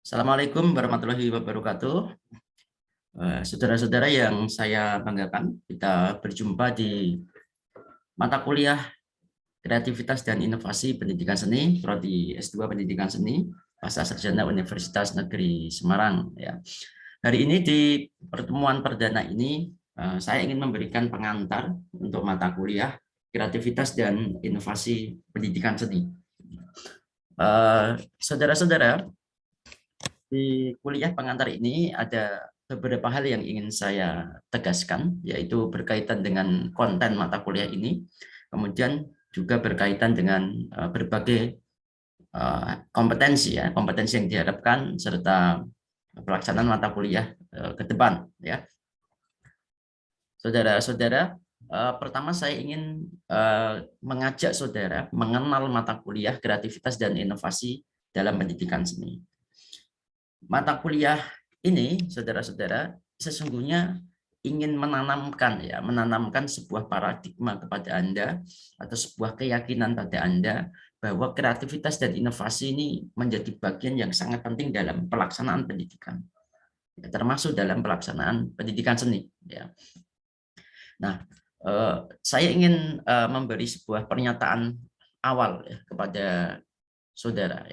Assalamualaikum warahmatullahi wabarakatuh. Saudara-saudara yang saya banggakan, kita berjumpa di mata kuliah Kreativitas dan Inovasi Pendidikan Seni, Prodi S2 Pendidikan Seni, Pasca Sarjana Universitas Negeri Semarang. Ya. Hari ini di pertemuan perdana ini, saya ingin memberikan pengantar untuk mata kuliah Kreativitas dan Inovasi Pendidikan Seni. Saudara-saudara, di kuliah pengantar ini ada beberapa hal yang ingin saya tegaskan, yaitu berkaitan dengan konten mata kuliah ini, kemudian juga berkaitan dengan berbagai kompetensi kompetensi yang diharapkan serta pelaksanaan mata kuliah ke depan ya. Saudara-saudara, pertama saya ingin mengajak saudara mengenal mata kuliah Kreativitas dan Inovasi dalam Pendidikan Seni. Mata kuliah ini, saudara-saudara, sesungguhnya ingin menanamkan sebuah paradigma kepada Anda atau sebuah keyakinan pada Anda bahwa kreativitas dan inovasi ini menjadi bagian yang sangat penting dalam pelaksanaan pendidikan, termasuk dalam pelaksanaan pendidikan seni. Ya. Nah, saya ingin memberi sebuah pernyataan awal kepada saudara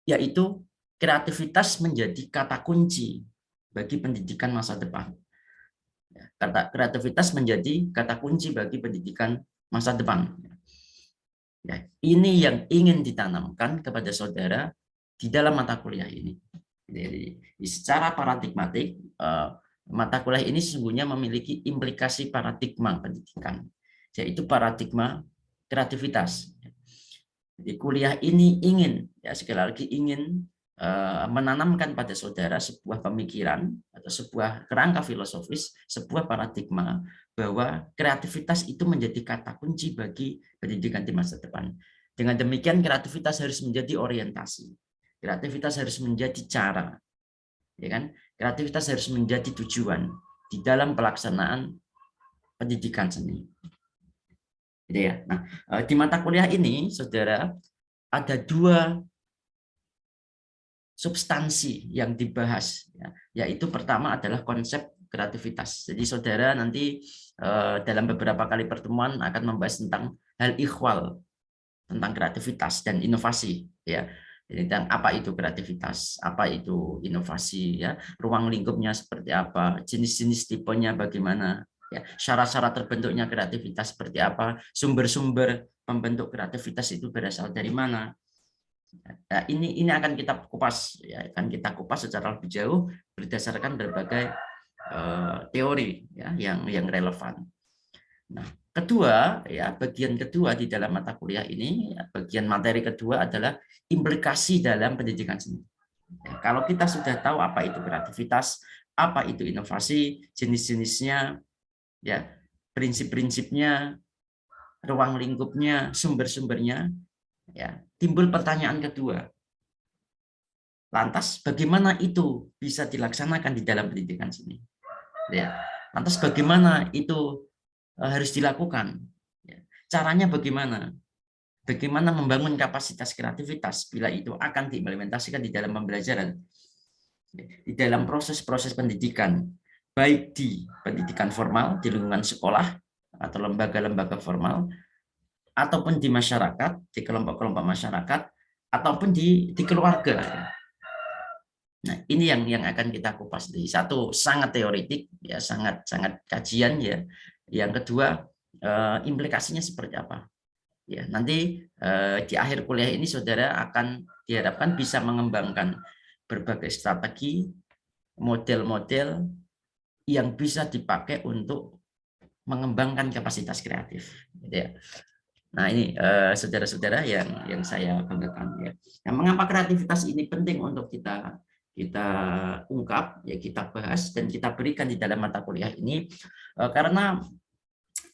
yaitu kreativitas menjadi kata kunci bagi pendidikan masa depan. Kata kreativitas menjadi kata kunci bagi pendidikan masa depan. Ini yang ingin ditanamkan kepada saudara di dalam mata kuliah ini. Jadi, secara paradigmatik, mata kuliah ini sesungguhnya memiliki implikasi paradigma pendidikan, yaitu paradigma kreativitas. Jadi kuliah ini ingin, sekali lagi ingin menanamkan pada saudara sebuah pemikiran atau sebuah kerangka filosofis, sebuah paradigma bahwa kreativitas itu menjadi kata kunci bagi pendidikan di masa depan. Dengan demikian kreativitas harus menjadi orientasi, kreativitas harus menjadi cara, ya kan? Kreativitas harus menjadi tujuan di dalam pelaksanaan pendidikan seni. Gitu ya. Nah, di mata kuliah ini, saudara, ada dua substansi yang dibahas, yaitu pertama adalah konsep kreativitas. Jadi saudara nanti dalam beberapa kali pertemuan akan membahas tentang hal ikhwal, tentang kreativitas dan inovasi, ya. Dan apa itu kreativitas, apa itu inovasi, ya, ruang lingkupnya seperti apa, jenis-jenis tipenya bagaimana, ya, syarat-syarat terbentuknya kreativitas seperti apa, sumber-sumber pembentuk kreativitas itu berasal dari mana. Nah, ini akan kita kupas, ya, akan kita kupas secara lebih jauh berdasarkan berbagai teori yang relevan. Nah, kedua, bagian kedua di dalam mata kuliah ini, bagian materi kedua adalah implikasi dalam pendidikan seni. Kalau kita sudah tahu apa itu kreativitas, apa itu inovasi, jenis-jenisnya, ya, prinsip-prinsipnya, ruang lingkupnya, sumber-sumbernya, ya, timbul pertanyaan kedua. Lantas bagaimana itu bisa dilaksanakan di dalam pendidikan seni? Ya, lantas bagaimana itu harus dilakukan? Caranya bagaimana? Bagaimana membangun kapasitas kreativitas bila itu akan diimplementasikan di dalam pembelajaran, di dalam proses-proses pendidikan, baik di pendidikan formal, di lingkungan sekolah atau lembaga-lembaga formal, ataupun di masyarakat, di kelompok-kelompok masyarakat, ataupun di keluarga. Nah, ini yang akan kita kupas. Satu, sangat teoretik, ya, sangat kajian, ya. Yang kedua, implikasinya seperti apa? Ya, nanti di akhir kuliah ini saudara akan diharapkan bisa mengembangkan berbagai strategi, model-model yang bisa dipakai untuk mengembangkan kapasitas kreatif. Gitu ya. Nah, ini saudara-saudara yang saya banggakan, ya. Nah, mengapa kreativitas ini penting untuk kita ungkap, ya, kita bahas dan kita berikan di dalam mata kuliah ini, karena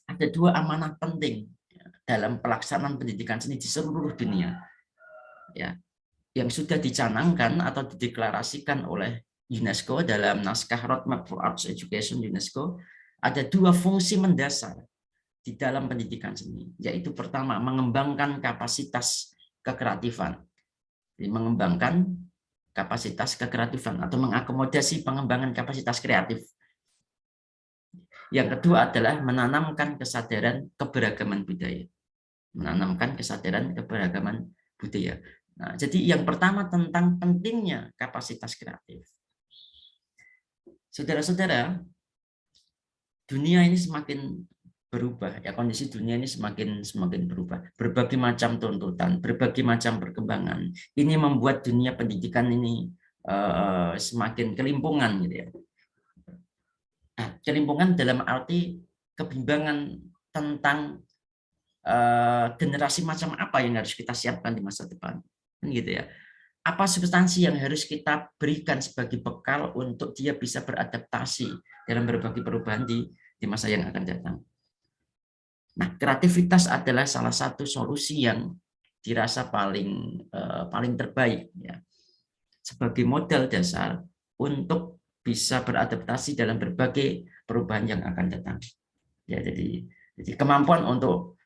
ada dua amanah penting dalam pelaksanaan pendidikan seni di seluruh dunia, ya, yang sudah dicanangkan atau dideklarasikan oleh UNESCO dalam naskah Roadmap for Arts Education UNESCO. Ada dua fungsi mendasar di dalam pendidikan seni, yaitu pertama, mengembangkan kapasitas kekreatifan, mengembangkan kapasitas kekreatifan atau mengakomodasi pengembangan kapasitas kreatif. Yang kedua adalah menanamkan kesadaran keberagaman budaya. Menanamkan kesadaran keberagaman budaya. Nah, jadi yang pertama tentang pentingnya kapasitas kreatif. Saudara-saudara, dunia ini semakin berubah, ya, kondisi dunia ini semakin berubah, berbagai macam tuntutan, berbagai macam perkembangan. Ini membuat dunia pendidikan ini semakin kelimpungan, gitu ya. Nah, kelimpungan dalam arti kebimbangan tentang generasi macam apa yang harus kita siapkan di masa depan, gitu ya. Apa substansi yang harus kita berikan sebagai bekal untuk dia bisa beradaptasi dalam berbagai perubahan di masa yang akan datang. Nah, kreativitas adalah salah satu solusi yang dirasa paling terbaik, ya, sebagai modal dasar untuk bisa beradaptasi dalam berbagai perubahan yang akan datang. Ya, jadi kemampuan untuk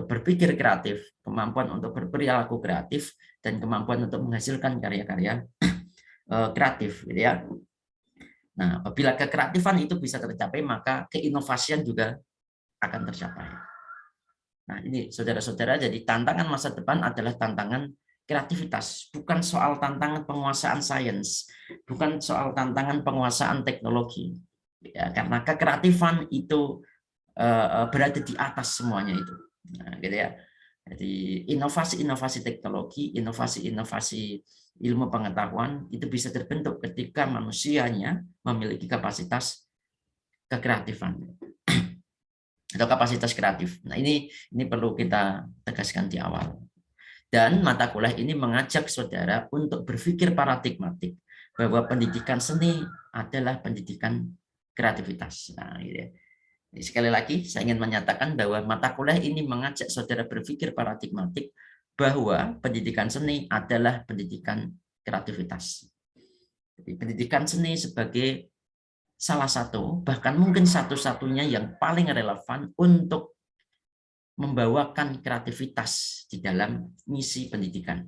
berpikir kreatif, kemampuan untuk berperilaku kreatif, dan kemampuan untuk menghasilkan karya-karya kreatif, gitu ya. Nah, apabila kekreatifan itu bisa tercapai, maka keinovasian juga akan tercapai. Nah, ini saudara-saudara, jadi tantangan masa depan adalah tantangan kreativitas, bukan soal tantangan penguasaan sains, bukan soal tantangan penguasaan teknologi, ya, karena kekreatifan itu berada di atas semuanya itu. Nah, gitu ya. Jadi inovasi-inovasi teknologi, inovasi-inovasi ilmu pengetahuan itu bisa terbentuk ketika manusianya memiliki kapasitas kekreatifan atau kapasitas kreatif. Nah, ini perlu kita tegaskan di awal. Dan mata kuliah ini mengajak saudara untuk berpikir paradigmatik bahwa pendidikan seni adalah pendidikan kreativitas. Nah, gitu ya. Sekali lagi, saya ingin menyatakan bahwa mata kuliah ini mengajak saudara berpikir paradigmatik bahwa pendidikan seni adalah pendidikan kreativitas. Jadi, pendidikan seni sebagai salah satu, bahkan mungkin satu-satunya yang paling relevan untuk membawakan kreativitas di dalam misi pendidikan.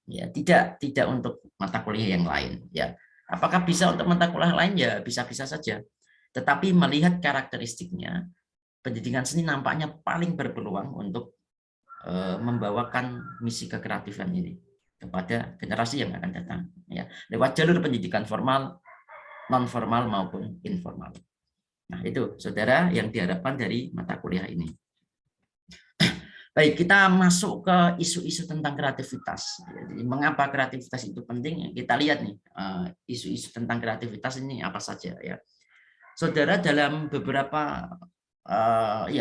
Ya, tidak untuk mata kuliah yang lain. Ya, apakah bisa untuk mata kuliah lain? Ya, bisa-bisa saja. Tetapi melihat karakteristiknya, pendidikan seni nampaknya paling berpeluang untuk membawakan misi kekreatifan ini kepada generasi yang akan datang, ya, lewat jalur pendidikan formal, non formal maupun informal. Nah, itu saudara yang diharapkan dari mata kuliah ini. Baik, kita masuk ke isu-isu tentang kreativitas. Jadi, mengapa kreativitas itu penting? Kita lihat nih isu-isu tentang kreativitas ini apa saja, ya. Saudara, dalam beberapa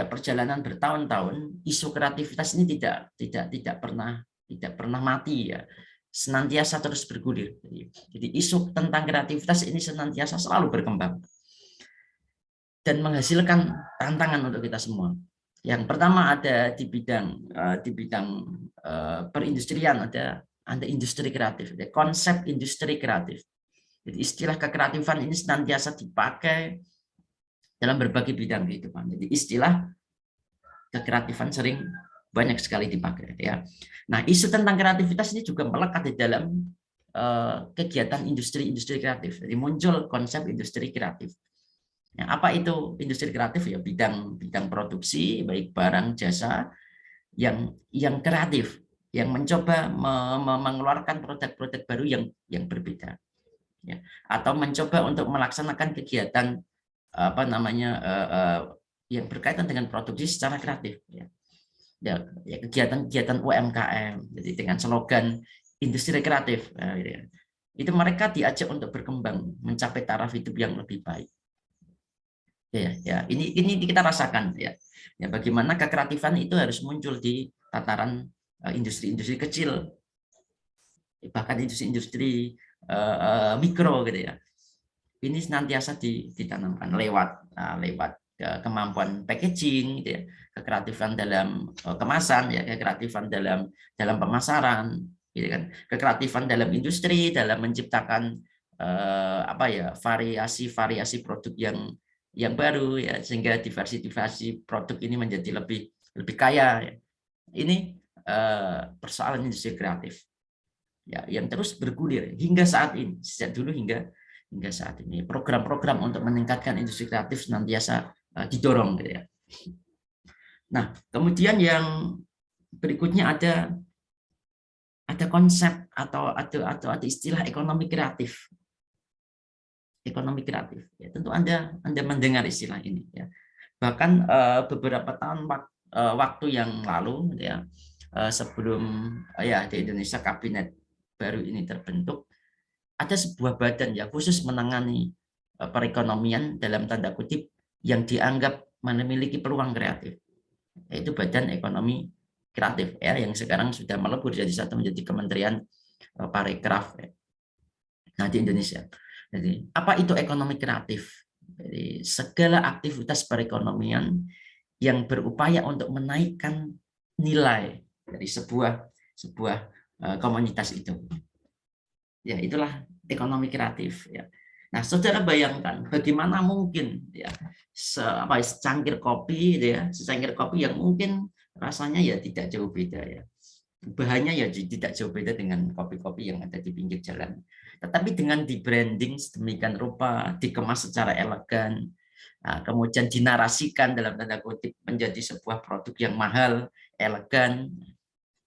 perjalanan bertahun-tahun, isu kreativitas ini tidak pernah mati, ya, senantiasa terus bergulir. Jadi isu tentang kreativitas ini senantiasa selalu berkembang dan menghasilkan tantangan untuk kita semua. Yang pertama ada di bidang perindustrian, ada industri kreatif, ada konsep industri kreatif. Jadi istilah kekreatifan ini senantiasa dipakai dalam berbagai bidang kehidupan. Jadi istilah kekreatifan sering banyak sekali dipakai, ya. Nah, isu tentang kreativitas ini juga melekat di dalam kegiatan industri kreatif. Jadi muncul konsep industri kreatif. Ya, apa itu industri kreatif? Ya, bidang produksi baik barang jasa yang kreatif, yang mencoba mengeluarkan produk-produk baru yang berbeda, ya, atau mencoba untuk melaksanakan kegiatan yang berkaitan dengan produksi secara kreatif, ya. Ya, kegiatan-kegiatan UMKM, jadi dengan slogan industri kreatif, ya. Itu mereka diajak untuk berkembang, mencapai taraf hidup yang lebih baik. Ya, ini kita rasakan, ya. Ya, bagaimana kekreatifan itu harus muncul di tataran industri-industri kecil, bahkan industri-industri mikro, gitu ya. Ini senantiasa ditanamkan lewat kemampuan packaging, gitu ya, kekreatifan dalam kemasan, ya, kekreatifan dalam pemasaran, gitu kan, kekreatifan dalam industri, dalam menciptakan variasi produk yang baru, ya, sehingga diversi produk ini menjadi lebih kaya, ya. Ini persoalan industri kreatif. ya, yang terus bergulir hingga saat ini, sejak dulu hingga saat ini. Program-program untuk meningkatkan industri kreatif senantiasa didorong gitu ya. Nah, kemudian yang berikutnya ada konsep atau istilah ekonomi kreatif. Ekonomi kreatif. Ya, tentu Anda mendengar istilah ini ya. Bahkan beberapa tahun waktu yang lalu gitu ya, sebelum ya di Indonesia kabinet baru ini terbentuk, ada sebuah badan ya khusus menangani perekonomian dalam tanda kutip yang dianggap memiliki peluang kreatif, yaitu Badan Ekonomi Kreatif ya, yang sekarang sudah melebur menjadi Kementerian Parekraf ya. Nah, di Indonesia. Jadi, apa itu ekonomi kreatif? Jadi, segala aktivitas perekonomian yang berupaya untuk menaikkan nilai dari sebuah komunitas itu. Ya, itulah ekonomi kreatif ya. Nah, saudara bayangkan bagaimana mungkin ya secangkir kopi gitu ya, secangkir kopi yang mungkin rasanya ya tidak jauh beda ya. Bahannya ya tidak jauh beda dengan kopi-kopi yang ada di pinggir jalan. Tetapi dengan di branding sedemikian rupa, dikemas secara elegan, kemudian dinarasikan dalam tanda kutip menjadi sebuah produk yang mahal, elegan.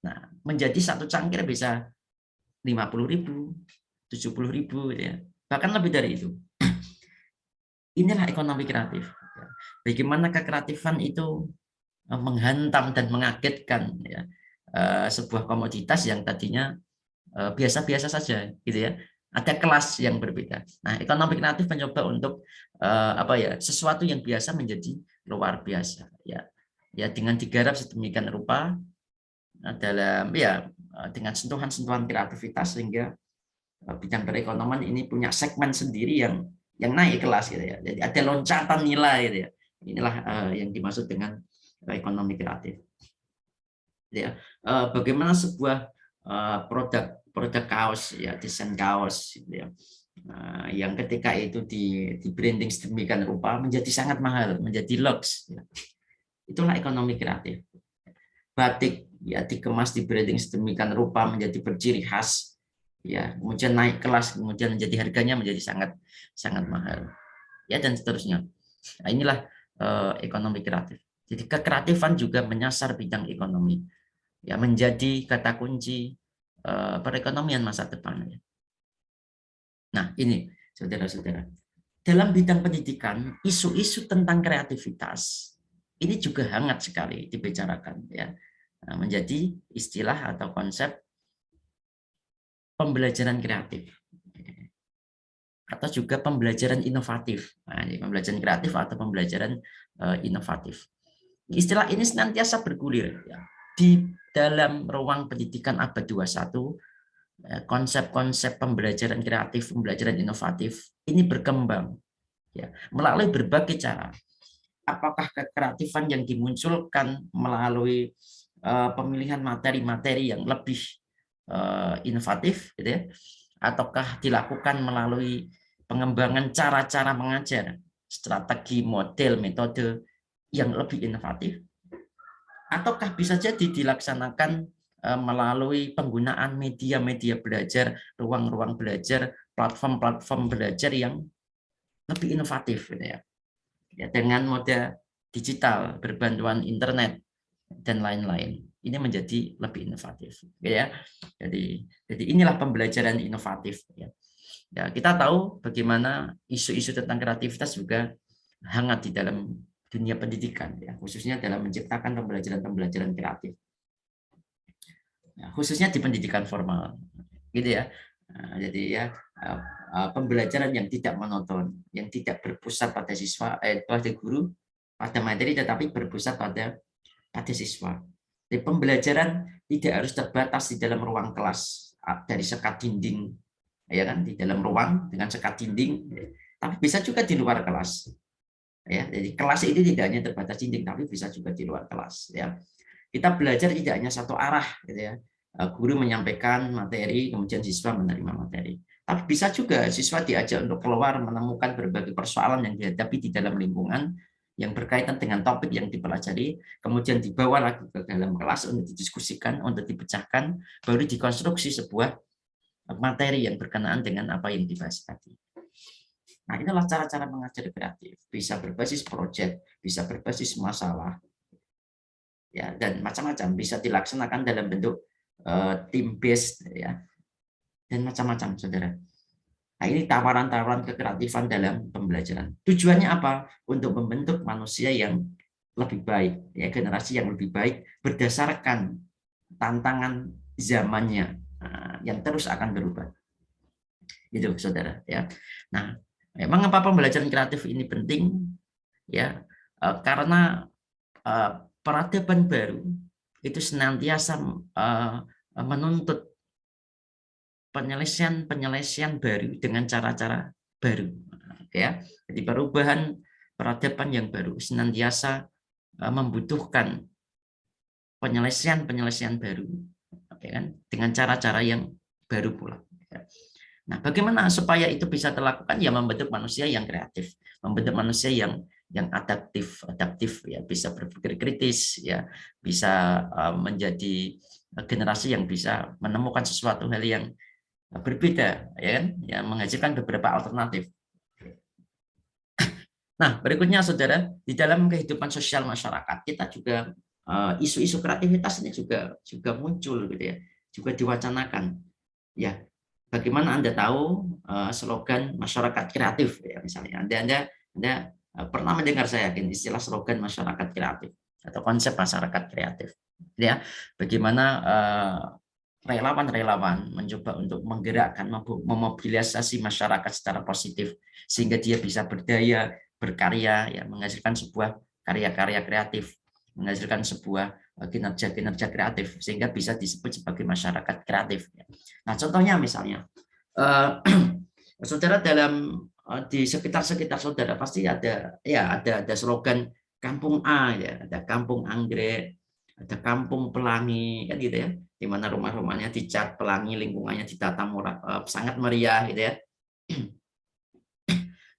Nah, menjadi satu cangkir bisa 50.000, 70.000 ya. Bahkan lebih dari itu. Inilah ekonomi kreatif. Bagaimana kekreatifan itu menghantam dan mengagetkan ya, sebuah komoditas yang tadinya biasa-biasa saja gitu ya. Ada kelas yang berbeda. Nah, ekonomi kreatif mencoba untuk sesuatu yang biasa menjadi luar biasa ya. Ya, dengan digarap sedemikian rupa dalam ya dengan sentuhan-sentuhan kreativitas sehingga bidang perekonomian ini punya segmen sendiri yang naik kelas gitu ya. Jadi ada loncatan nilai gitu ya. Inilah yang dimaksud dengan ekonomi kreatif. Ya, bagaimana sebuah produk kaos ya, desain kaos gitu ya. Yang ketika itu di branding sedemikian rupa menjadi sangat mahal, menjadi lux ya. Itulah ekonomi kreatif. Batik ya dikemas di branding sedemikian rupa menjadi berciri khas ya, kemudian naik kelas, kemudian menjadi harganya menjadi sangat mahal ya, dan seterusnya. Nah, inilah ekonomi kreatif. Jadi kekreatifan juga menyasar bidang ekonomi ya, menjadi kata kunci perekonomian masa depan ya. Nah, ini saudara-saudara, dalam bidang pendidikan isu-isu tentang kreativitas ini juga hangat sekali dibicarakan ya, menjadi istilah atau konsep pembelajaran kreatif atau juga pembelajaran inovatif. Nah, ini pembelajaran kreatif atau pembelajaran inovatif. Istilah ini senantiasa bergulir ya. Di dalam ruang pendidikan abad 21, konsep-konsep pembelajaran kreatif, pembelajaran inovatif ini berkembang ya, melalui berbagai cara. Apakah kekreatifan yang dimunculkan melalui pemilihan materi-materi yang lebih inovatif gitu ya, ataukah dilakukan melalui pengembangan cara-cara mengajar, strategi, model, metode yang lebih inovatif, ataukah bisa jadi dilaksanakan melalui penggunaan media-media belajar, ruang-ruang belajar, platform-platform belajar yang lebih inovatif gitu ya. Ya, dengan moda digital, berbantuan internet dan lain-lain. Ini menjadi lebih inovatif ya. Jadi inilah pembelajaran inovatif ya. Ya, kita tahu bagaimana isu-isu tentang kreativitas juga hangat di dalam dunia pendidikan ya, khususnya dalam menciptakan pembelajaran kreatif. Nah, khususnya di pendidikan formal gitu ya. Nah, jadi ya pembelajaran yang tidak monoton, yang tidak berpusat pada siswa pada guru, pada materi, tetapi berpusat pada siswa. Jadi pembelajaran tidak harus terbatas di dalam ruang kelas dari sekat dinding ya kan, di dalam ruang dengan sekat dinding, tapi bisa juga di luar kelas ya. Jadi kelas ini tidak hanya terbatas dinding, tapi bisa juga di luar kelas ya. Kita belajar tidak hanya satu arah gitu ya, guru menyampaikan materi kemudian siswa menerima materi, tapi bisa juga siswa diajak untuk keluar menemukan berbagai persoalan yang dihadapi di dalam lingkungan yang berkaitan dengan topik yang dipelajari, kemudian dibawa lagi ke dalam kelas untuk didiskusikan, untuk dipecahkan, baru dikonstruksi sebuah materi yang berkenaan dengan apa yang dibahas tadi. Nah, inilah cara-cara mengajar kreatif. Bisa berbasis proyek, bisa berbasis masalah, ya, dan macam-macam. Bisa dilaksanakan dalam bentuk team based, ya, dan macam-macam, saudara. Nah, ini tawaran-tawaran kekreatifan dalam pembelajaran. Tujuannya apa? Untuk membentuk manusia yang lebih baik, ya, generasi yang lebih baik berdasarkan tantangan zamannya yang terus akan berubah. Gitu, saudara, ya. Nah, memang apa pembelajaran kreatif ini penting, ya, karena peradaban baru itu senantiasa menuntut penyelesaian baru dengan cara-cara baru, ya. Jadi perubahan peradaban yang baru senantiasa membutuhkan penyelesaian baru, ya kan, dengan cara-cara yang baru pula. Nah, bagaimana supaya itu bisa terlakukan? Ya, membentuk manusia yang kreatif, membentuk manusia yang adaptif, ya, bisa berpikir kritis, ya, bisa menjadi generasi yang bisa menemukan sesuatu hal yang berbeda, ya kan, yang menghasilkan beberapa alternatif. Nah, berikutnya, saudara, di dalam kehidupan sosial masyarakat kita juga isu-isu kreativitas ini juga muncul, gitu ya, juga diwacanakan, ya. Bagaimana Anda tahu slogan masyarakat kreatif, ya, misalnya Anda pernah mendengar, saya yakin, istilah slogan masyarakat kreatif atau konsep masyarakat kreatif, ya. Bagaimana relawan-relawan mencoba untuk menggerakkan, memobilisasi masyarakat secara positif sehingga dia bisa berdaya, berkarya, ya, menghasilkan sebuah karya-karya kreatif, menghasilkan sebuah kinerja-kinerja kreatif sehingga bisa disebut sebagai masyarakat kreatif. Nah, contohnya misalnya, saudara, dalam di sekitar saudara pasti ada, ya, ada slogan kampung A, ya, ada kampung anggrek, ada kampung pelangi, kan gitu, ya, di mana rumah-rumahnya dicat pelangi, lingkungannya ditata sangat meriah, gitu, ya.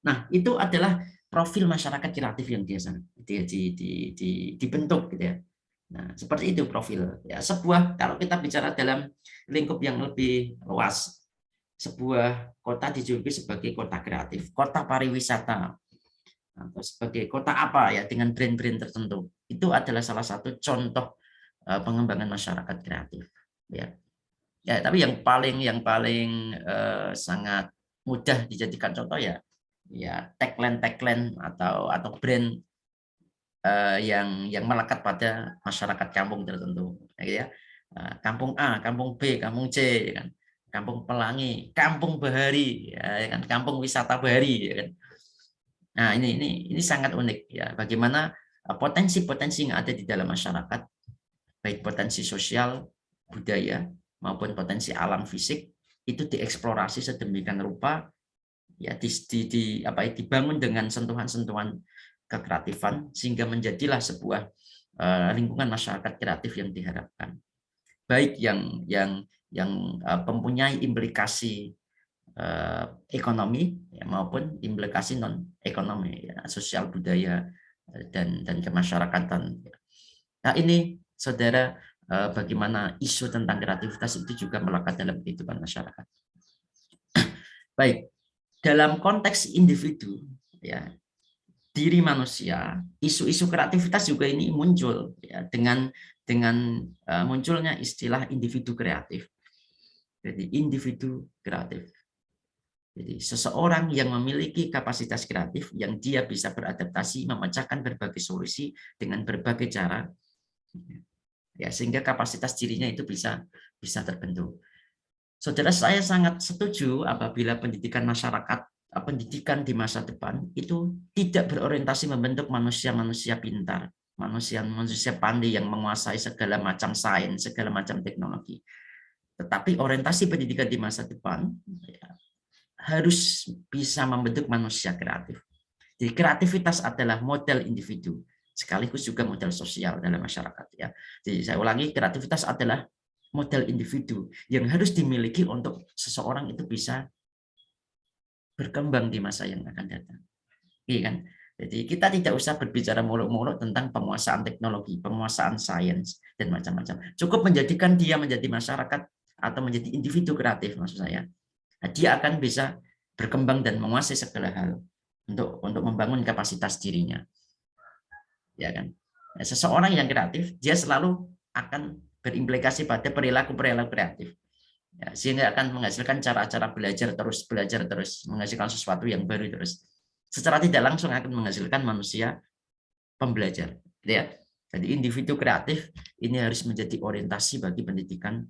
Nah, itu adalah profil masyarakat kreatif yang biasa dibentuk, gitu, ya. Nah, seperti itu profil, ya, sebuah, kalau kita bicara dalam lingkup yang lebih luas, sebuah kota dijuluki sebagai kota kreatif, kota pariwisata, atau sebagai kota apa, ya, dengan brand-brand tertentu. Itu adalah salah satu contoh pengembangan masyarakat kreatif, ya. Ya, tapi yang paling sangat mudah dijadikan contoh, ya, tagline atau brand yang melekat pada masyarakat kampung tertentu, ya. Kampung A, kampung B, kampung C, ya kan? Kampung Pelangi, kampung Bahari, ya kan? Kampung wisata Bahari, ya kan? Nah, ini sangat unik, ya. Bagaimana potensi-potensi yang ada di dalam masyarakat, baik potensi sosial, budaya, maupun potensi alam fisik, itu dieksplorasi sedemikian rupa, ya, dibangun dengan sentuhan-sentuhan kekreatifan sehingga menjadilah sebuah lingkungan masyarakat kreatif yang diharapkan, baik yang mempunyai implikasi ekonomi, ya, maupun implikasi non ekonomi, ya, sosial budaya dan kemasyarakatan. Nah, ini, saudara, bagaimana isu tentang kreativitas itu juga melekat dalam kehidupan masyarakat. Baik, dalam konteks individu, ya, diri manusia, isu-isu kreativitas juga ini muncul, ya, dengan munculnya istilah individu kreatif. Jadi individu kreatif. Jadi seseorang yang memiliki kapasitas kreatif yang dia bisa beradaptasi, memecahkan berbagai solusi dengan berbagai cara, ya, sehingga kapasitas dirinya itu bisa terbentuk. Saudara, saya sangat setuju apabila pendidikan masyarakat, pendidikan di masa depan itu tidak berorientasi membentuk manusia-manusia pintar, manusia-manusia pandai yang menguasai segala macam sains, segala macam teknologi. Tetapi orientasi pendidikan di masa depan, ya, harus bisa membentuk manusia kreatif. Jadi kreativitas adalah model individu, sekaligus juga model sosial dalam masyarakat, ya. Jadi saya ulangi, kreativitas adalah model individu yang harus dimiliki untuk seseorang itu bisa berkembang di masa yang akan datang. Iya kan? Jadi kita tidak usah berbicara muluk-muluk tentang penguasaan teknologi, penguasaan sains, dan macam-macam. Cukup menjadikan dia menjadi masyarakat atau menjadi individu kreatif maksud saya, dia akan bisa berkembang dan menguasai segala hal untuk membangun kapasitas dirinya, ya kan. Seseorang yang kreatif dia selalu akan berimplikasi pada perilaku kreatif, ya, sehingga akan menghasilkan cara-cara belajar terus menghasilkan sesuatu yang baru terus, secara tidak langsung akan menghasilkan manusia pembelajar, ya. Jadi individu kreatif ini harus menjadi orientasi bagi pendidikan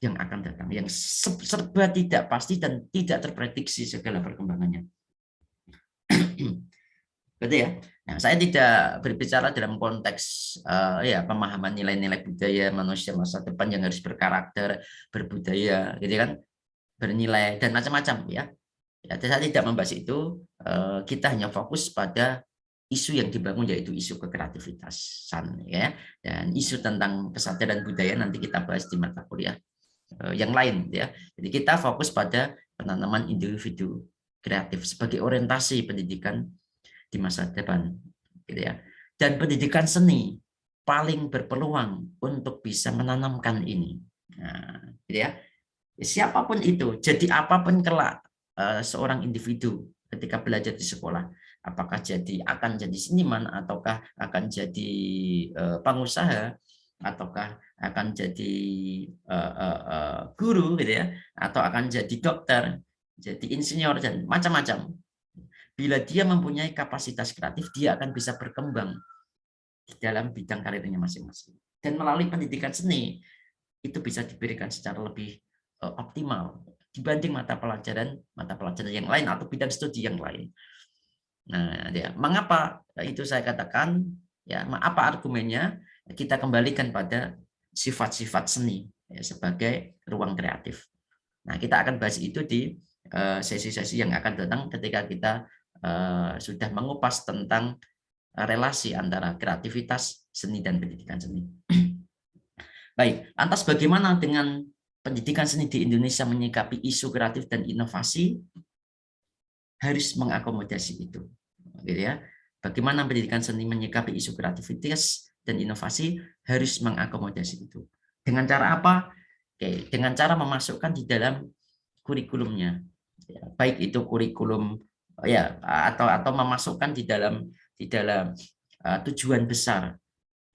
yang akan datang, yang serba tidak pasti dan tidak terprediksi segala perkembangannya. Betul ya. Nah, saya tidak berbicara dalam konteks ya pemahaman nilai-nilai budaya manusia masa depan yang harus berkarakter, berbudaya, gitu kan, bernilai dan macam-macam ya. Ya, saya tidak membahas itu. Kita hanya fokus pada isu yang dibangun, yaitu isu kekreativitasan, ya, dan isu tentang kesadaran budaya nanti kita bahas di mata kuliah yang lain, ya. Jadi kita fokus pada penanaman individu kreatif sebagai orientasi pendidikan di masa depan, gitu ya. Dan pendidikan seni paling berpeluang untuk bisa menanamkan ini, nah, gitu ya. Siapapun itu, jadi apapun kelak seorang individu ketika belajar di sekolah, apakah akan jadi seniman, ataukah akan jadi pengusaha, ataukah akan jadi guru, gitu ya, atau akan jadi dokter, jadi insinyur dan macam-macam. Bila dia mempunyai kapasitas kreatif, dia akan bisa berkembang di dalam bidang karirnya masing-masing. Dan melalui pendidikan seni itu bisa diberikan secara lebih optimal dibanding mata pelajaran yang lain atau bidang studi yang lain. Nah, ya, mengapa itu saya katakan, ya, apa argumennya? Kita kembalikan pada sifat-sifat seni ya, sebagai ruang kreatif. Nah, kita akan bahas itu di sesi-sesi yang akan datang ketika kita sudah mengupas tentang relasi antara kreativitas seni dan pendidikan seni. Baik, lantas bagaimana dengan pendidikan seni di Indonesia menyikapi isu kreatif dan inovasi? Harus mengakomodasi itu, gitu ya. Bagaimana pendidikan seni menyikapi isu kreativitas dan inovasi? Harus mengakomodasi itu. Dengan cara apa? Oke, dengan cara memasukkan di dalam kurikulumnya, ya, baik itu kurikulum ya atau memasukkan di dalam tujuan besar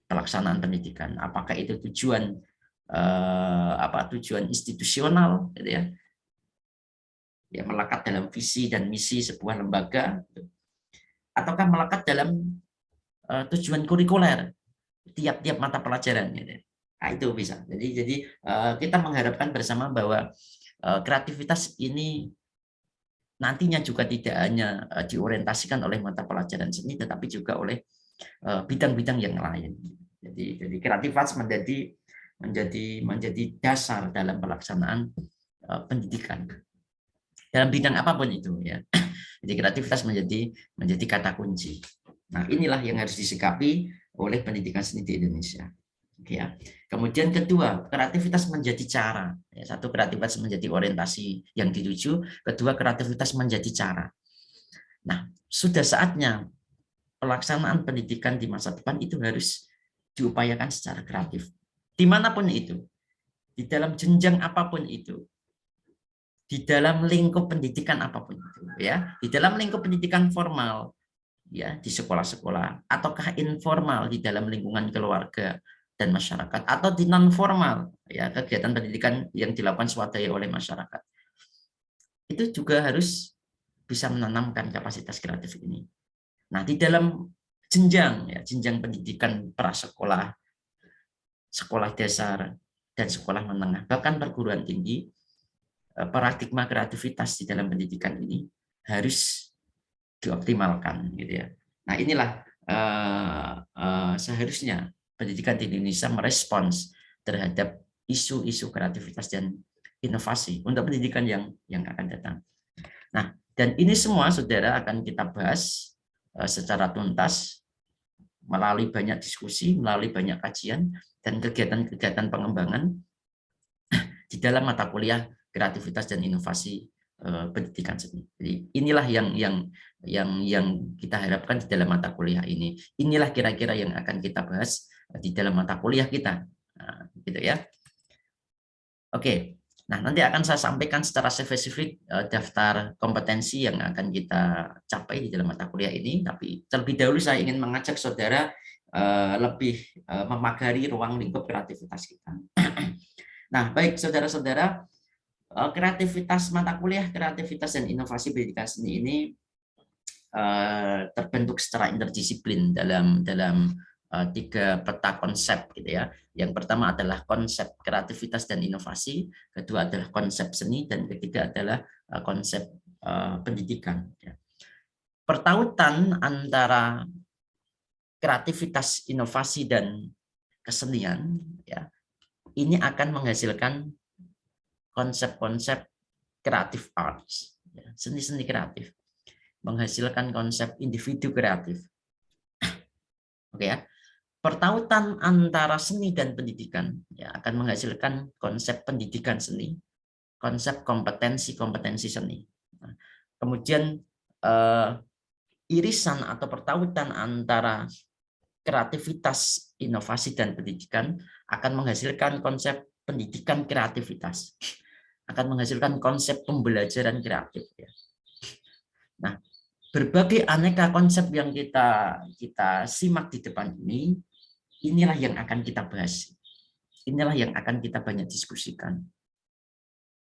pelaksanaan pendidikan. Apakah itu tujuan tujuan institusional, gitu ya, ya melekat dalam visi dan misi sebuah lembaga, ataukah melekat dalam tujuan kurikuler tiap-tiap mata pelajaran, gitu. Nah, itu bisa. Jadi kita mengharapkan bersama bahwa kreativitas ini nantinya juga tidak hanya diorientasikan oleh mata pelajaran seni, tetapi juga oleh bidang-bidang yang lain. Jadi kreativitas menjadi dasar dalam pelaksanaan pendidikan dalam bidang apapun itu, ya. Jadi kreativitas menjadi kata kunci. Nah, inilah yang harus disikapi oleh pendidikan seni di Indonesia. Ya. Kemudian kedua, kreativitas menjadi cara. Ya, satu, kreativitas menjadi orientasi yang dituju. Kedua, kreativitas menjadi cara. Nah, sudah saatnya pelaksanaan pendidikan di masa depan itu harus diupayakan secara kreatif. Dimanapun itu, di dalam jenjang apapun itu, di dalam lingkup pendidikan apapun itu, ya, di dalam lingkup pendidikan formal, ya, di sekolah-sekolah, ataukah informal di dalam lingkungan keluarga dan masyarakat, atau di non formal, ya, kegiatan pendidikan yang dilakukan swadaya oleh masyarakat, itu juga harus bisa menanamkan kapasitas kreatif ini. Nah, di dalam jenjang pendidikan prasekolah, sekolah dasar, dan sekolah menengah, bahkan perguruan tinggi, paradigma kreativitas di dalam pendidikan ini harus dioptimalkan, gitu ya. Nah, inilah seharusnya pendidikan di Indonesia merespons terhadap isu-isu kreativitas dan inovasi untuk pendidikan yang akan datang. Nah, dan ini semua, saudara, akan kita bahas secara tuntas melalui banyak diskusi, melalui banyak kajian dan kegiatan-kegiatan pengembangan di dalam mata kuliah kreativitas dan inovasi pendidikan seni. Jadi inilah yang kita harapkan di dalam mata kuliah ini. Inilah kira-kira yang akan kita bahas di dalam mata kuliah kita, nah, gitu ya. Oke, Nah, nanti akan saya sampaikan secara spesifik daftar kompetensi yang akan kita capai di dalam mata kuliah ini, tapi terlebih dahulu saya ingin mengajak saudara lebih memagari ruang lingkup kreativitas kita. Nah, baik saudara-saudara, kreativitas mata kuliah, kreativitas dan inovasi pendidikan seni ini terbentuk secara interdisiplin dalam tiga peta konsep gitu ya. Yang pertama adalah konsep kreativitas dan inovasi, kedua adalah konsep seni, dan ketiga adalah konsep pendidikan. Pertautan antara kreativitas, inovasi, dan kesenian ya, ini akan menghasilkan konsep-konsep kreatif arts, seni-seni kreatif, menghasilkan konsep individu kreatif. Oke ya. Pertautan antara seni dan pendidikan ya, akan menghasilkan konsep pendidikan seni, konsep kompetensi seni. Nah, kemudian irisan atau pertautan antara kreativitas, inovasi, dan pendidikan akan menghasilkan konsep pendidikan kreativitas, akan menghasilkan konsep pembelajaran kreatif. Ya. Nah, berbagai aneka konsep yang kita simak di depan ini, inilah yang akan kita bahas. Inilah yang akan kita banyak diskusikan.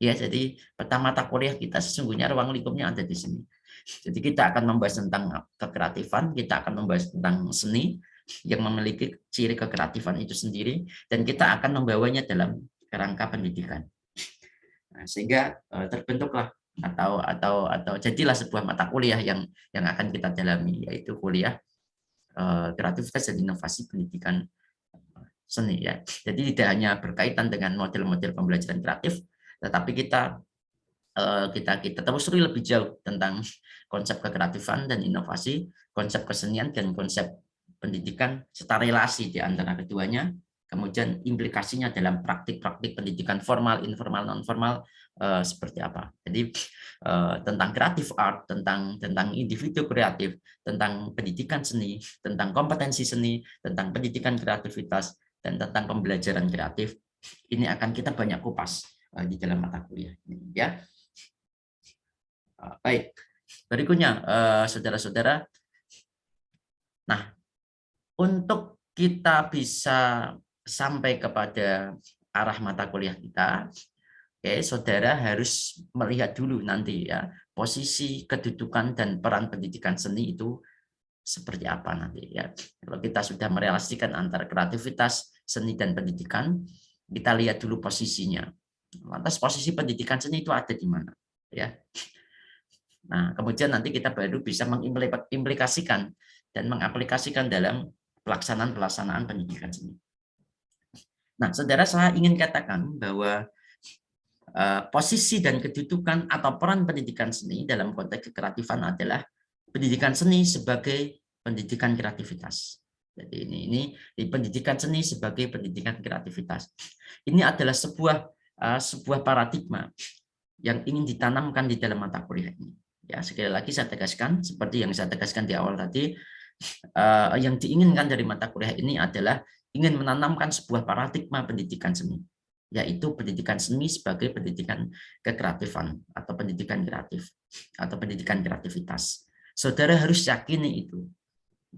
Ya, jadi pertama mata kuliah kita sesungguhnya ruang lingkupnya ada di sini. Jadi kita akan membahas tentang kekreatifan, kita akan membahas tentang seni yang memiliki ciri kekreatifan itu sendiri, dan kita akan membawanya dalam kerangka pendidikan. Nah, sehingga terbentuklah atau jadilah sebuah mata kuliah yang akan kita dalami, yaitu kuliah kreativitas dan inovasi pendidikan seni ya. Jadi tidak hanya berkaitan dengan model-model pembelajaran kreatif, tetapi kita telusuri lebih jauh tentang konsep kekreatifan dan inovasi, konsep kesenian dan konsep pendidikan serta relasi di antara keduanya, kemudian implikasinya dalam praktik-praktik pendidikan formal, informal, non formal seperti apa. Jadi tentang kreatif art, tentang individu kreatif, tentang pendidikan seni, tentang kompetensi seni, tentang pendidikan kreativitas, dan tentang pembelajaran kreatif. Ini akan kita banyak kupas di dalam mata kuliah ini ya. Baik, berikutnya saudara-saudara. Nah, untuk kita bisa sampai kepada arah mata kuliah kita, oke, saudara harus melihat dulu nanti ya posisi, kedudukan, dan peran pendidikan seni itu seperti apa nanti ya. Kalau kita sudah merelasikan antara kreativitas, seni, dan pendidikan, kita lihat dulu posisinya. Lantas posisi pendidikan seni itu ada di mana ya. Nah, kemudian nanti kita baru bisa mengimplikasikan dan mengaplikasikan dalam pelaksanaan pendidikan seni. Nah, saudara, saya ingin katakan bahwa posisi dan kedudukan atau peran pendidikan seni dalam konteks kekreatifan adalah pendidikan seni sebagai pendidikan kreativitas. Jadi ini pendidikan seni sebagai pendidikan kreativitas. Ini adalah sebuah paradigma yang ingin ditanamkan di dalam mata kuliah ini. Ya, sekali lagi saya tegaskan, seperti yang saya tegaskan di awal tadi, yang diinginkan dari mata kuliah ini adalah ingin menanamkan sebuah paradigma pendidikan seni, yaitu pendidikan seni sebagai pendidikan kekreatifan atau pendidikan kreatif atau pendidikan kreativitas. Saudara harus yakini itu.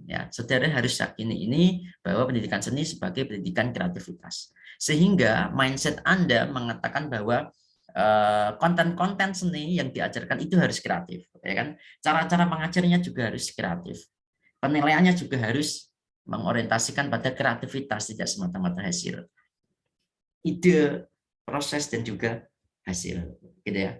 Ya, saudara harus yakini ini bahwa pendidikan seni sebagai pendidikan kreativitas. Sehingga mindset Anda mengatakan bahwa konten-konten seni yang diajarkan itu harus kreatif, ya kan? Cara-cara mengajarnya juga harus kreatif. Penilaiannya juga harus mengorientasikan pada kreativitas, tidak semata-mata hasil. Ide, proses, dan juga hasil, gitu ya.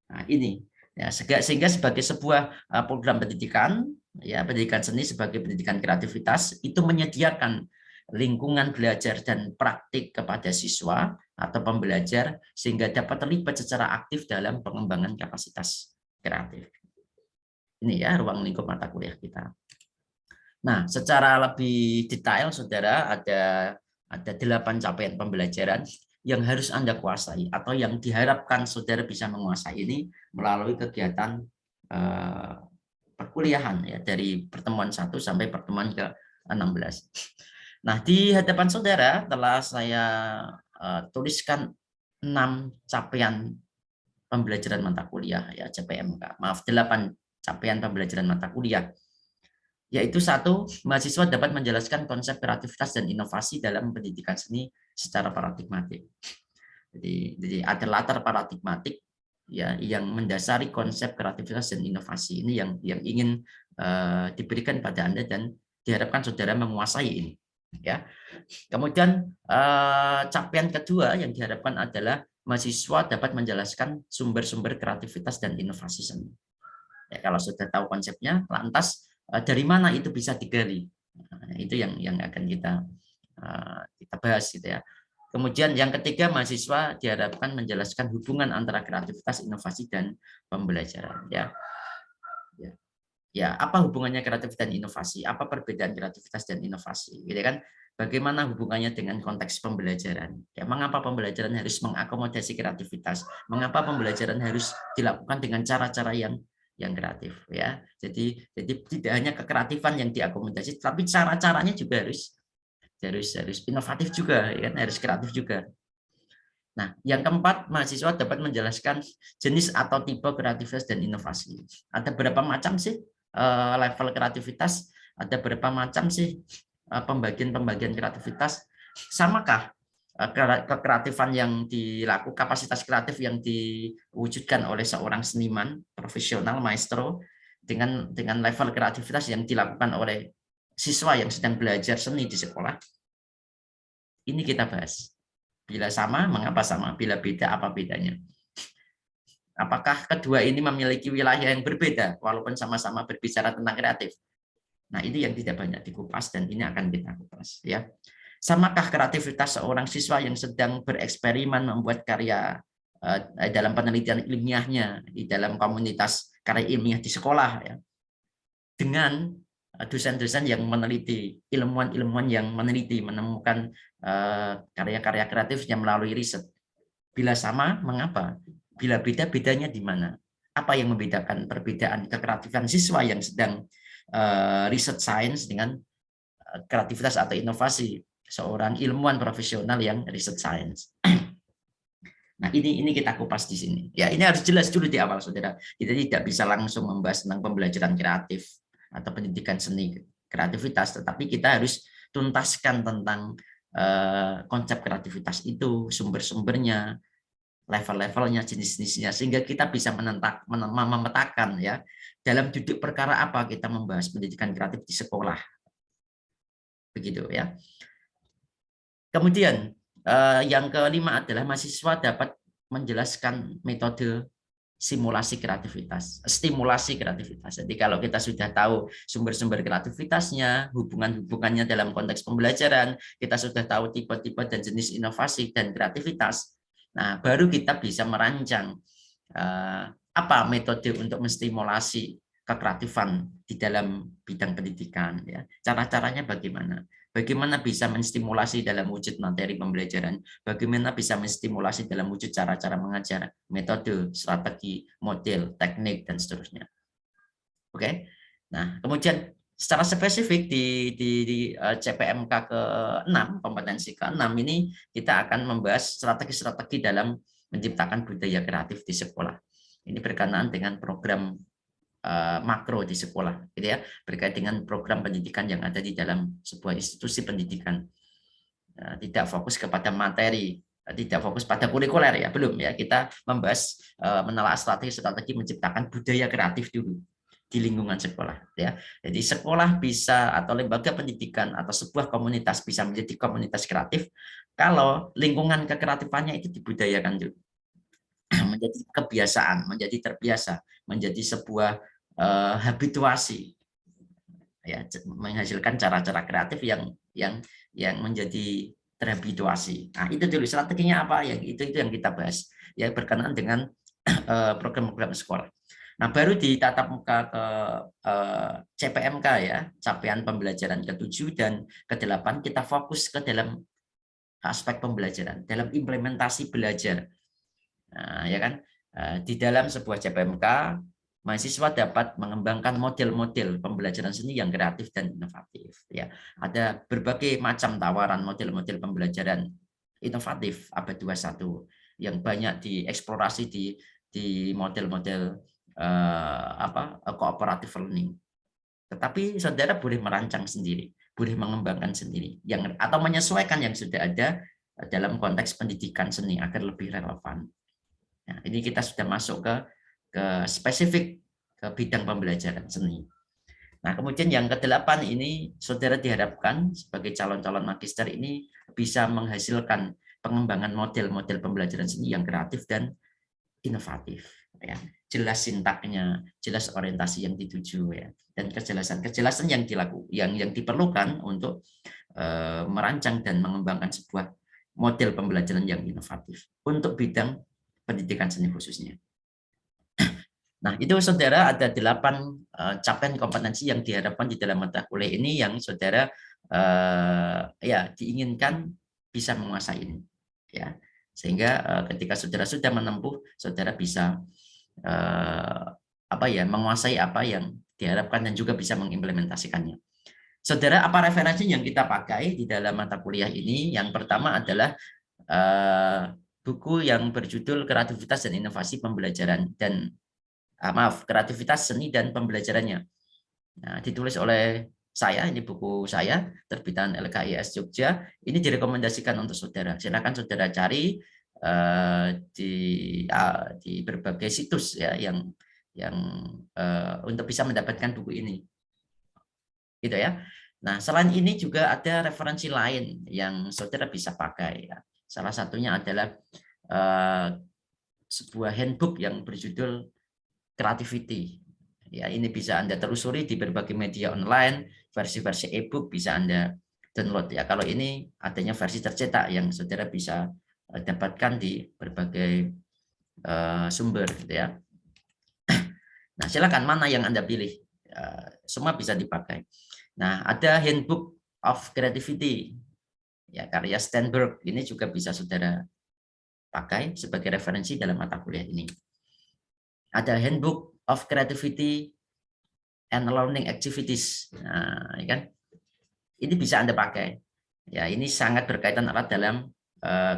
Nah, ini ya, sehingga sebagai sebuah program pendidikan, ya, pendidikan seni sebagai pendidikan kreativitas itu menyediakan lingkungan belajar dan praktik kepada siswa atau pembelajar sehingga dapat terlibat secara aktif dalam pengembangan kapasitas kreatif. Ini ya ruang lingkup mata kuliah kita. Nah, secara lebih detail, saudara, ada 8 capaian pembelajaran yang harus Anda kuasai atau yang diharapkan saudara bisa menguasai ini melalui kegiatan perkuliahan ya dari pertemuan 1 sampai pertemuan ke-16. Nah, di hadapan saudara telah saya tuliskan 6 capaian pembelajaran mata kuliah ya CPMK. Maaf, 8 capaian pembelajaran mata kuliah. Yaitu satu, mahasiswa dapat menjelaskan konsep kreativitas dan inovasi dalam pendidikan seni secara paradigmatik. Jadi ada latar paradigmatik ya yang mendasari konsep kreativitas dan inovasi ini yang ingin diberikan pada Anda dan diharapkan saudara menguasai ini ya. Kemudian capaian kedua yang diharapkan adalah mahasiswa dapat menjelaskan sumber-sumber kreativitas dan inovasi seni. Ya, kalau sudah tahu konsepnya, lantas dari mana itu bisa digali? Nah, itu yang akan kita bahas gitu ya. Kemudian yang ketiga, mahasiswa diharapkan menjelaskan hubungan antara kreativitas, inovasi, dan pembelajaran. Ya, apa hubungannya kreativitas dan inovasi? Apa perbedaan kreativitas dan inovasi? Gitu kan? Bagaimana hubungannya dengan konteks pembelajaran? Ya, mengapa pembelajaran harus mengakomodasi kreativitas? Mengapa pembelajaran harus dilakukan dengan cara-cara yang kreatif? Ya, jadi tidak hanya kekreatifan yang diakomodasi, tapi cara-caranya juga harus inovatif juga, ya, harus kreatif juga. Nah, yang keempat, mahasiswa dapat menjelaskan jenis atau tipe kreativitas dan inovasi. Ada berapa macam sih level kreativitas? Ada berapa macam sih pembagian kreativitas? Samakah kekreatifan yang dilakukan, kapasitas kreatif yang diwujudkan oleh seorang seniman profesional maestro dengan level kreativitas yang dilakukan oleh siswa yang sedang belajar seni di sekolah? Ini kita bahas. Bila sama, mengapa sama? Bila beda, apa bedanya? Apakah kedua ini memiliki wilayah yang berbeda, walaupun sama-sama berbicara tentang kreatif? Nah, ini yang tidak banyak dikupas, dan ini akan kita kupas. Ya. Samakah kreativitas seorang siswa yang sedang bereksperimen membuat karya dalam penelitian ilmiahnya, di dalam komunitas karya ilmiah di sekolah, ya, dengan dosen-dosen yang meneliti, ilmuwan-ilmuwan yang meneliti, menemukan karya-karya kreatifnya melalui riset. Bila sama, mengapa? Bila beda, bedanya di mana? Apa yang membedakan perbedaan kekreatifan siswa yang sedang riset sains dengan kreativitas atau inovasi seorang ilmuwan profesional yang riset sains? Nah, ini kita kupas di sini. Ya, ini harus jelas dulu di awal, saudara. Kita tidak bisa langsung membahas tentang pembelajaran kreatif atau pendidikan seni kreativitas, tetapi kita harus tuntaskan tentang konsep kreativitas itu, sumber-sumbernya, level-levelnya, jenis-jenisnya, sehingga kita bisa memetakan ya dalam duduk perkara apa kita membahas pendidikan kreatif di sekolah, begitu ya. Kemudian yang kelima adalah mahasiswa dapat menjelaskan metode simulasi kreativitas, stimulasi kreativitas. Jadi kalau kita sudah tahu sumber-sumber kreativitasnya, hubungan-hubungannya dalam konteks pembelajaran, kita sudah tahu tipe-tipe dan jenis inovasi dan kreativitas. Nah, baru kita bisa merancang apa metode untuk menstimulasi kekreatifan di dalam bidang pendidikan. Ya. Cara-caranya bagaimana? Bagaimana bisa menstimulasi dalam wujud materi pembelajaran, bagaimana bisa menstimulasi dalam wujud cara-cara mengajar, metode, strategi, model, teknik, dan seterusnya. Oke. Nah, kemudian secara spesifik di CPMK ke-6, kompetensi ke-6 ini kita akan membahas strategi-strategi dalam menciptakan budaya kreatif di sekolah. Ini berkenaan dengan program makro di sekolah, gitu ya, berkait dengan program pendidikan yang ada di dalam sebuah institusi pendidikan. Tidak fokus kepada materi, tidak fokus pada kurikuler ya, belum ya. Kita membahas menelaah strategi menciptakan budaya kreatif dulu di lingkungan sekolah ya. Jadi sekolah bisa atau lembaga pendidikan atau sebuah komunitas bisa menjadi komunitas kreatif kalau lingkungan kekreatifannya itu dibudayakan dulu. Menjadi kebiasaan, menjadi terbiasa, menjadi sebuah habituasi ya, menghasilkan cara-cara kreatif yang menjadi terhabituasi. Nah, itu dulu strateginya apa ya, itu yang kita bahas ya, berkenaan dengan program-program sekolah. Nah, baru di tatap muka ke CPMK ya, capaian pembelajaran ke-7 dan ke-8 kita fokus ke dalam aspek pembelajaran, dalam implementasi belajar. Nah, ya kan, di dalam sebuah CPMK mahasiswa dapat mengembangkan model-model pembelajaran seni yang kreatif dan inovatif. Ya, ada berbagai macam tawaran model-model pembelajaran inovatif abad 21 yang banyak dieksplorasi di model-model cooperative learning. Tetapi saudara boleh merancang sendiri, boleh mengembangkan sendiri, atau menyesuaikan yang sudah ada dalam konteks pendidikan seni agar lebih relevan. Nah, ini kita sudah masuk ke spesifik ke bidang pembelajaran seni. Nah, kemudian yang ke-8 ini, saudara diharapkan sebagai calon-calon magister ini bisa menghasilkan pengembangan model-model pembelajaran seni yang kreatif dan inovatif. Ya. Jelas sintaknya, jelas orientasi yang dituju, ya, dan kejelasan yang diperlukan untuk merancang dan mengembangkan sebuah model pembelajaran yang inovatif untuk bidang pendidikan seni khususnya. Nah, itu saudara ada 8 capaian kompetensi yang diharapkan di dalam mata kuliah ini yang saudara ya diinginkan bisa menguasai ini, ya. Sehingga ketika saudara sudah menempuh, saudara bisa menguasai apa yang diharapkan dan juga bisa mengimplementasikannya. Saudara, apa referensi yang kita pakai di dalam mata kuliah ini? Yang pertama adalah buku yang berjudul Kreativitas dan Inovasi Pembelajaran dan Kreativitas Seni dan Pembelajarannya. Nah, ditulis oleh saya, ini buku saya, terbitan LKIS Jogja. Ini direkomendasikan untuk saudara. Silakan saudara cari di berbagai situs, ya, yang untuk bisa mendapatkan buku ini, gitu ya. Nah, selain ini juga ada referensi lain yang saudara bisa pakai, ya. Salah satunya adalah sebuah handbook yang berjudul Creativity. Ya, ini bisa Anda telusuri di berbagai media online, versi-versi e-book bisa Anda download, ya. Kalau ini adanya versi tercetak yang saudara bisa dapatkan di berbagai sumber, gitu ya. Nah, silakan mana yang Anda pilih. Semua bisa dipakai. Nah, ada Handbook of Creativity, ya, karya Steinberg. Ini juga bisa saudara pakai sebagai referensi dalam mata kuliah ini. Ada Handbook of Creativity and Learning Activities. Nah, ya kan? Ini bisa Anda pakai. Ya, ini sangat berkaitan erat dalam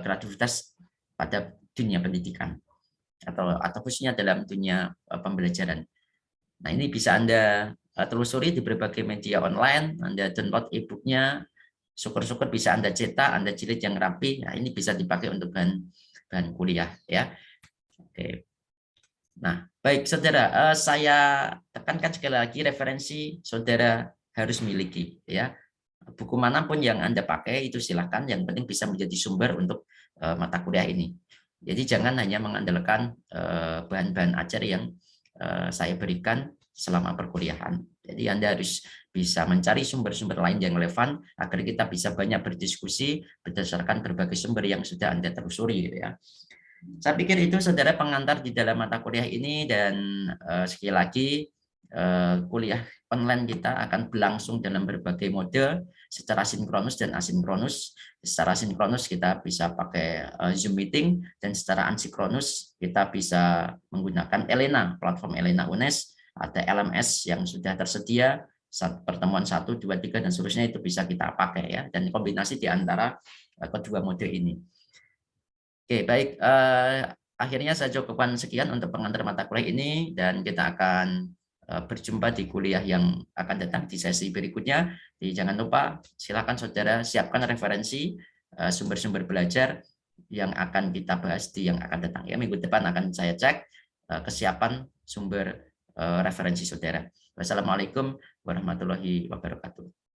kreativitas pada dunia pendidikan atau khususnya dalam dunia pembelajaran. Nah, ini bisa Anda telusuri di berbagai media online, Anda download e-booknya, syukur-syukur bisa Anda cetak, Anda jilid yang rapi. Nah, ini bisa dipakai untuk bahan kuliah, ya. Oke. Nah, baik saudara, saya tekankan sekali lagi referensi saudara harus miliki, ya. Buku manapun yang Anda pakai itu silakan, yang penting bisa menjadi sumber untuk mata kuliah ini. Jadi jangan hanya mengandalkan bahan-bahan ajar yang saya berikan selama perkuliahan. Jadi Anda harus bisa mencari sumber-sumber lain yang relevan agar kita bisa banyak berdiskusi berdasarkan berbagai sumber yang sudah Anda telusuri, gitu ya. Saya pikir itu saudara pengantar di dalam mata kuliah ini, dan sekali lagi kuliah online kita akan berlangsung dalam berbagai mode secara sinkronus dan asinkronus. Secara sinkronus kita bisa pakai Zoom meeting, dan secara asinkronus kita bisa menggunakan Elena, platform Elena UNES, ada LMS yang sudah tersedia, pertemuan 1, 2, 3 dan seterusnya itu bisa kita pakai, ya, dan kombinasi di antara kedua mode ini. Oke, baik. Akhirnya saya cukupkan sekian untuk pengantar mata kuliah ini, dan kita akan berjumpa di kuliah yang akan datang di sesi berikutnya. Jadi jangan lupa, silakan saudara siapkan referensi sumber-sumber belajar yang akan kita bahas di yang akan datang. Ya, minggu depan akan saya cek kesiapan sumber referensi saudara. Wassalamualaikum warahmatullahi wabarakatuh.